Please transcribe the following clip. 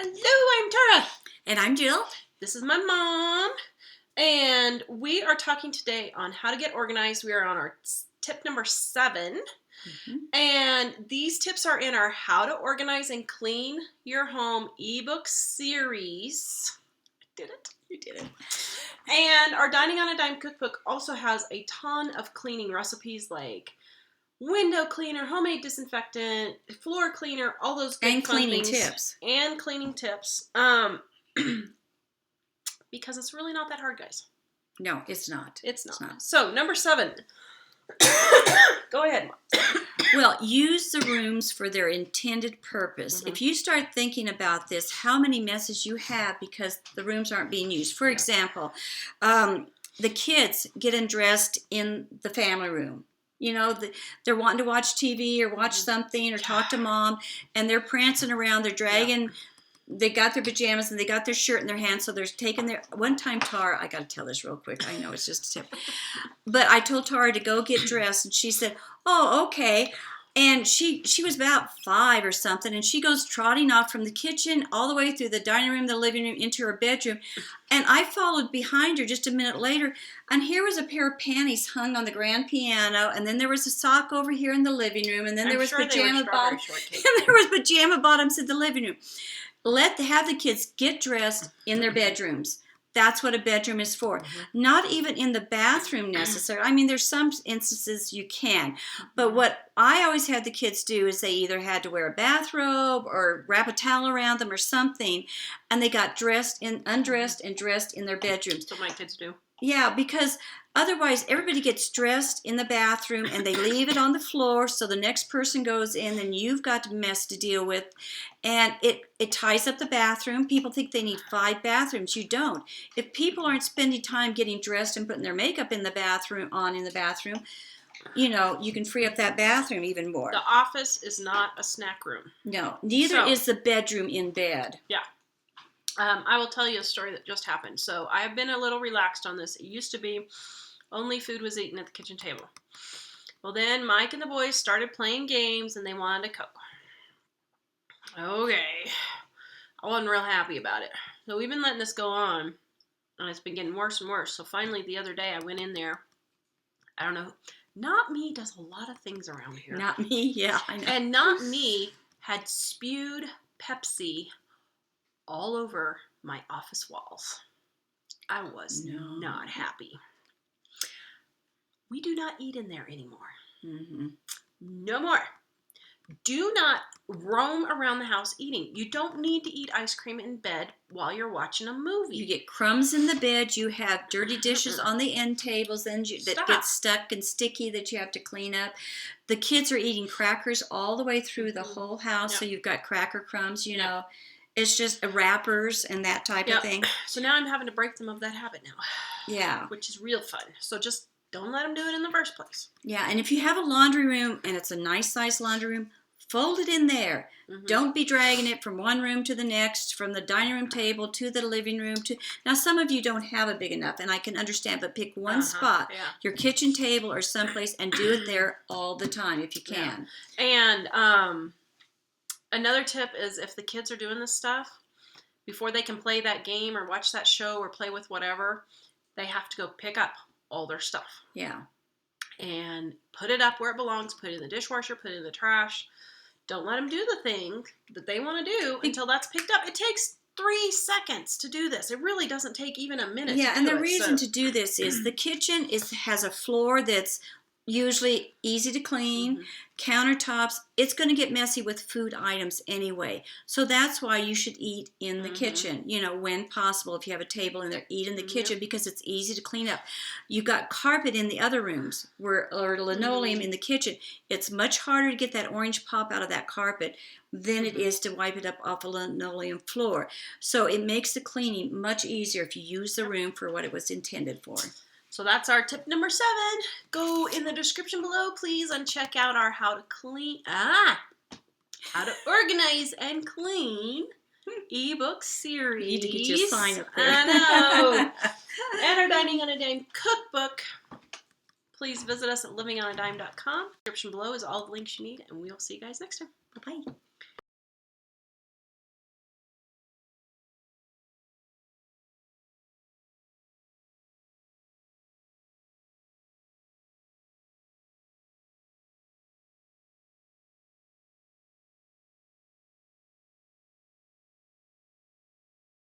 Hello, I'm Tara. And I'm Jill. This is my mom. And we are talking today on how to get organized. We are on our tip number 7. Mm-hmm. And these tips are in our How to Organize and Clean Your Home ebook series. I did it. You did it. And our Dining on a Dime cookbook also has a ton of cleaning recipes like window cleaner, homemade disinfectant, floor cleaner, all those good and fun cleaning things. tips. And cleaning tips. Because it's really not that hard, guys. No, it's not. It's not. So, number 7. Go ahead, Mom. Well, use the rooms for their intended purpose. Mm-hmm. If you start thinking about this, how many messes you have because the rooms aren't being used. For example, the kids get undressed in the family room. You know, they're wanting to watch TV or watch something or talk to mom, and they're prancing around. They're dragging. They got their pajamas and they got their shirt in their hand, so they're taking their. One time, Tara, I got to tell this real quick. I know it's just a tip, but I told Tara to go get dressed, and she said, "Oh, okay." And she was about 5 or something, and she goes trotting off from the kitchen all the way through the dining room, the living room, into her bedroom. And I followed behind her just a minute later, and here was a pair of panties hung on the grand piano, and then there was a sock over here in the living room, and then there was pajama bottoms, and there was pajama bottoms in the living room. Have the kids get dressed in their bedrooms. That's what a bedroom is for. Mm-hmm. Not even in the bathroom necessarily. I mean, there's some instances you can. But what I always had the kids do is they either had to wear a bathrobe or wrap a towel around them or something, and they got undressed and dressed in their bedrooms. That's what my kids do. Yeah, because otherwise everybody gets dressed in the bathroom and they leave it on the floor, so the next person goes in and you've got a mess to deal with, and it ties up the bathroom. People think they need 5 bathrooms. You don't. If people aren't spending time getting dressed and putting their makeup in the bathroom, you know, you can free up that bathroom even more. The office is not a snack room. No, neither is the bedroom in bed. Yeah. I will tell you a story that just happened. So I have been a little relaxed on this. It used to be only food was eaten at the kitchen table. Well, then Mike and the boys started playing games and they wanted to cook. Okay. I wasn't real happy about it. So we've been letting this go on, and it's been getting worse and worse. So finally, the other day, I went in there. I don't know. Not Me does a lot of things around here. Not Me, yeah, I know. And Not Me had spewed Pepsi all over my office walls. I was not happy. We do not eat in there anymore. Mm-hmm. No more. Do not roam around the house eating. You don't need to eat ice cream in bed while you're watching a movie. You get crumbs in the bed. You have dirty dishes on the end tables that get stuck and sticky that you have to clean up. The kids are eating crackers all the way through the whole house, so you've got cracker crumbs, you know. It's just wrappers and that type of thing. So now I'm having to break them of that habit now. Yeah. Which is real fun. So just don't let them do it in the first place. Yeah, and if you have a laundry room and it's a nice size laundry room, fold it in there. Mm-hmm. Don't be dragging it from one room to the next, from the dining room table to the living room. Now, some of you don't have a big enough, and I can understand, but pick one spot, your kitchen table or someplace, and do it there all the time if you can. Yeah. And another tip is if the kids are doing this stuff, before they can play that game or watch that show or play with whatever, they have to go pick up all their stuff. Yeah. And put it up where it belongs. Put it in the dishwasher. Put it in the trash. Don't let them do the thing that they want to do until that's picked up. It takes 3 seconds to do this. It really doesn't take even a minute to do it. Yeah, and the reason to do this is the kitchen has a floor that's usually easy to clean, countertops. It's going to get messy with food items anyway. So that's why you should eat in the kitchen, you know, when possible. If you have a table in there, eat in the kitchen because it's easy to clean up. You've got carpet in the other rooms or linoleum in the kitchen. It's much harder to get that orange pop out of that carpet than it is to wipe it up off a linoleum floor. So it makes the cleaning much easier if you use the room for what it was intended for. So that's our tip number 7. Go in the description below, please, and check out our how to organize and clean ebook series. You need to get your sign up there. I know. And our Dining on a Dime cookbook. Please visit us at livingonadime.com. Description below is all the links you need, and we'll see you guys next time. Bye-bye.